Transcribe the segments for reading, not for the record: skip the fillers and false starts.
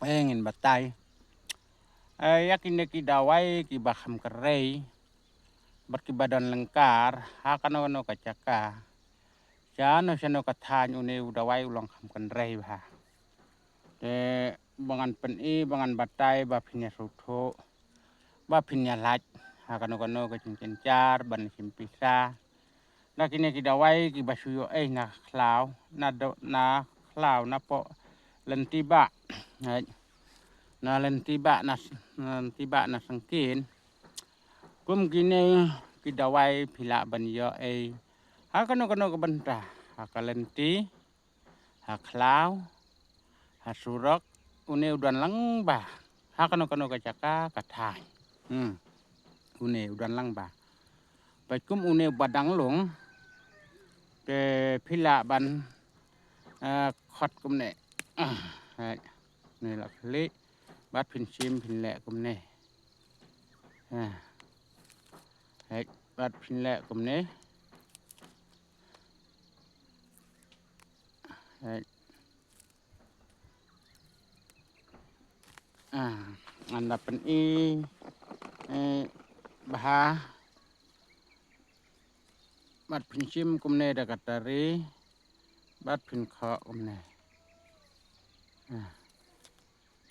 ngin batai yakin ki dawai ki bakham kerei bat ki badan lengkar hakano kacaka jano sano kathan une dawai ulang kham kan rei ba te bangan pen bangan batai ba phinya sutho ba phinya laj hakano ka cincar ban simpisa nakine ki dawai ki basuyo na khlaw na khlaw na po lentiba na lentiba na sangkin kum kini ki dawai phila ban yo hakano ka banta hakalenti haklaw hasurok une udan lang ba hakano ka caka kathai une udan lang ba pai kum une badang long ke phila ban khot kum neนี่ล่ะเละบัดพินชิมพินแหละกุมนี่เฮ็ดบัดพินแหละกุมนี่เฮ็ดอันดับเป็นบาบัดพินชิมกุมนี่ดะกัตตารีบัดพินเคาะกุมนี่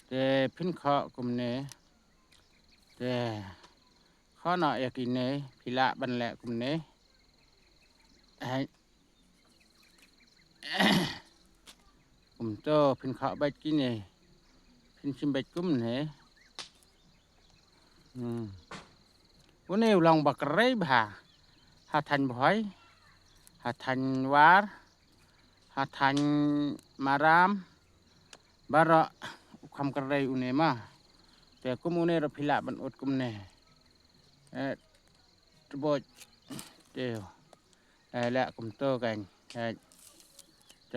แต่พินเคาะกุมนี่แต่ข้อหน่อยกินนี่พิละบันแหละกุมนี่กุมโตพินเคาะใบกินนี่พินชิมใบกุมนี่วันนี้ลองบักเรยบ่าหาทันบ่อยหาทันวารหาทันมารามบาระคำกระไรอุเนมาแต่กุมอุเนรพิละบันอดกุมเนตบดเดียวและกุมโตกันโต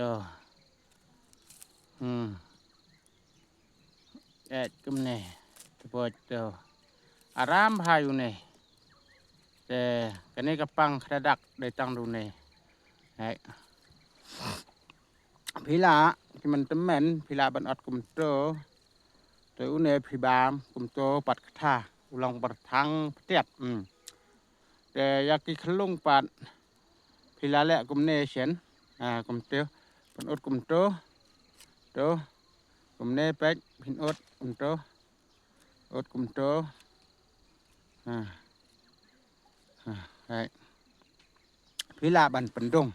กุมเนตบดโตอารามพายุเนแต่กันนี้กระปังกระดักได้ตั้งดูเนพิละที่มันตะแม่นพิละบันอดกุมโตแต่อุเนพิบามกุมโตปัดกระทาอุลองปัดทั้งเตียบแต่ยากิขลุ่งปัดพิละแหละกุมเนเช่นกุมเตียวปันอดกุมโตกุมเนเป็ดพินอดกุมโตอดกุมโตพิละบันปันดง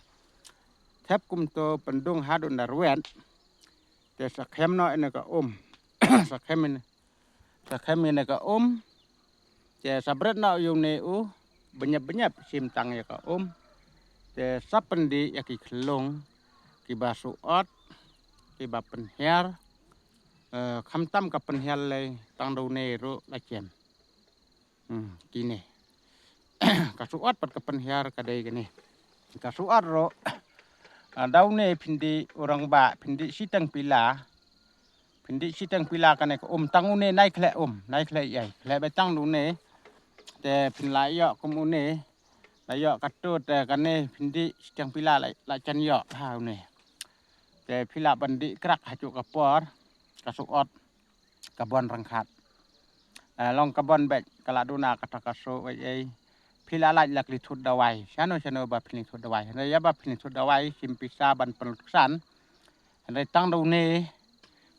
แทบกุมโตปันดงหาดุนดารเวนแต่สักแคมน้อยนี่ก็สักแคมนี่ก็แต่สับเร็จน้อยอยู่ในbanyak sim tang ya ka te sapendi ya ki khlong ki basuot ki ba penher kham tam ka penher le tang do ne ro la chem ki ne ka suot pat ka penher ka dei ka ni ka suot ro daw ne phindi orang ba phindi sitang pila ka ne ka tang ne nai khle nai khle yai khle ba tang do neแต่พินหลายยอกุมอุเนหลายยอกัดตูดแต่กันนี่พินดิจังพิลาหลายจันยอเฮานี่แต่พิลาบันดิกรักหาจุกระปอดกระสุอดกระบอนรังคัดลองกระบอนแบกกะลาดูนากะตะกะโซไว้พิลาหลายลักลิทุดดาวายชะโนบะพิลิทุดดาวายระยะบะพิลิทุดดาวายชิมปิซาบันปนลุกสันได้ตั้งดูเน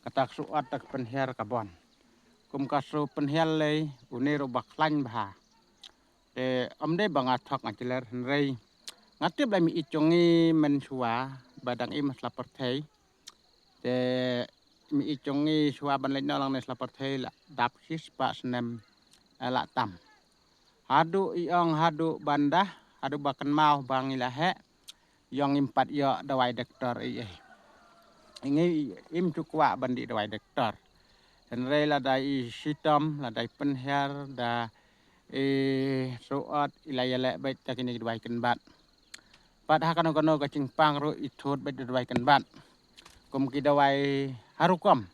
กะตะสุอดตะเป็นเฮรกระบอนกุมกะโซเป็นเฮรเลยอุเนโรบักลันบาแต่ได้บางอาทักอันเจริญเรยงัดเทียบได้มีอีจงมันชัวบาดังมาสลับประเทศแต่มีอีจงชัวบันเลนนอลังในสลับประเทศละดับชิสปะสนมละต่ำหาดูหาดูบันดาหาดูบักันเมาบางละแหยองปัดยอดวายเด็กตอร์งี้จุกว่าบันดีดวายเด็กตอร์เห็นเรยละได้ชิตอมละได้เป็นเฮรดาsoat ilayala baik takini dibaikan bat pat hakano ka cingpang ro itut baik dibaikan bat kum kidawai harukom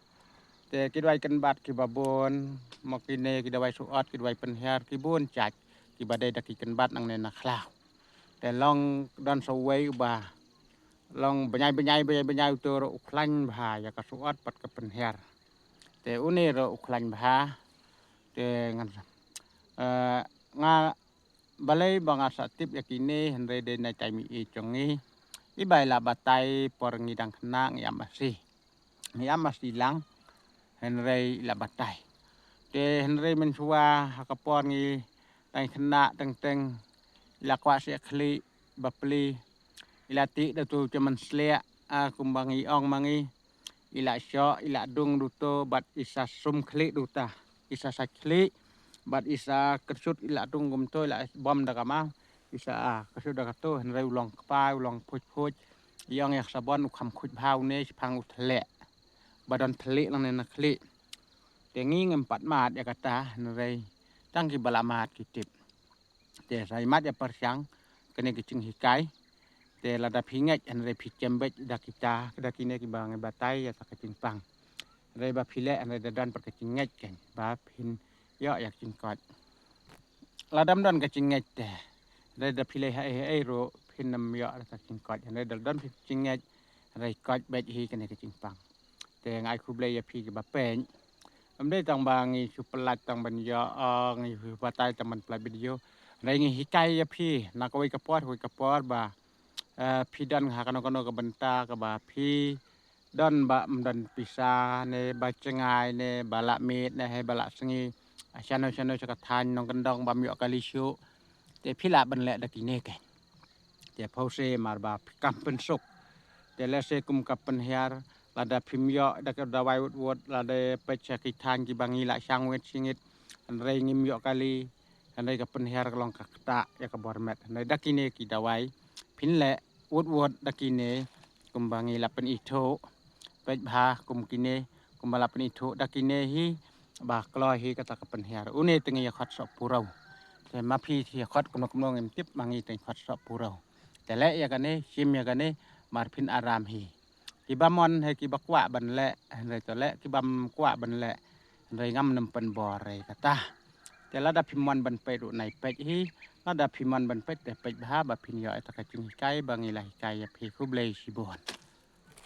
te kidwaikan bat ki babon makine kidawai soat kidawai penher ki bon cak ki badai dakikan bat nang ne nakhla te long don sawai ba long benyai to ro uklan ba ya ka soat pat ka penher แต่อุเนโรอุคลันบาแต่งันงาบาเลยบางอาสติบยากินีหันเรเดในใจมีอีจงนี้อีใบลาบาไตปอร์งีดังคณะยามาสีลังหันเรลาบาไตแต่หันเรมันชัวฮักปอร์งีดังคณะตึงๆลักวาเสียคลีบัปลีอิลาติดตูจะมันเสลียคุมบางอีอองบางอีอิลาชออิลาดุงดูโตบัดอิสาซุมคลีดูตาอิสาสักคลีบัดอิสากระชุดอิลาดุงกุมโตอิลาบอมดากามาอิสากระชุดดากาโตหันเรอุลองปายอุลองพุดยองอยากสะบอนอุคำคุดพาวเนชพังอุทะเลบัดอนทะเลลังในนักลีแต่งี้เงินปัดมาดยากาตาหันเรตั้งกิบลามาดกิติบแต่ใส่มัดยาประชังกันเนกิจึงหิกายแต่ระดับพิงเงอันเรพิจมเบดากิตาดักิเนกิบางบาไตยาตะกจิงปังเรบาพิเลอันเรดันปะกจิงเงกันบาพินย่ออยากจิงกอดระดับดันกจิงเงแต่เรดับพิเลให้โรพินนำย่อตะจิงกอดอันเรดันพิจิงเงเรกอดเบดฮีกันเนกิจิงปังแต่ไงคุบเลยยาพิกบาเป็นอำได้ตังบางอีสุปลัดตังบัญญาอีบาไตตังมันปลายวิดีโอไรงี้หิกายยาพีนักวิกปอดวิกปอดบาพี่ดันหากันก็บรรตากับบาพี่ดันบะมดันปิซาในบาจงายในบาละเมดในให้บาละสงีชานชกทานนองกันดองบามยอกาลิชูแต่พี่ละบันแหละดะกิเนกันแต่พอเซมาบากัมเป็นสุกแต่ละเซกุมกับปัญหาลาดาพิมยอดะกดาววดลาดาเปชกิทานกิบังอีละช่างเวทชิงิดอันไรงิมยอกาลีอันไรกับปัญหากลองกักตะยากบอร์เมดในดะกิเนกิดาวพินแหละวดดะกิเนกุมบางอีละเป็นอีโทเป็ดบากุมกิเนกุมบาละเป็นอีโทดะกิเนฮีบากลอยฮีกะตะกะปัญหาอุเนตึงยาขัดสอบปูเราแต่มาพี่ที่ขัดกุมนองเอ็มติบบางอีตึงขัดสอบปูเราแต่และยากันเนชิมยากันเนมาพินอารามฮีกิบามอนให้กิบักวะบันแหละไรตอและกิบามกวะบันแหละไรงำนำเป็นบ่อไรกะตาแต่ละดาพิมอนบันไปดูในเป็ดฮีละดาพิมันบันเป็ดแต่เป็ดบาบาพินยอตะกะจิงไกบางอีหลายไกยาเพคุบเลชิบอน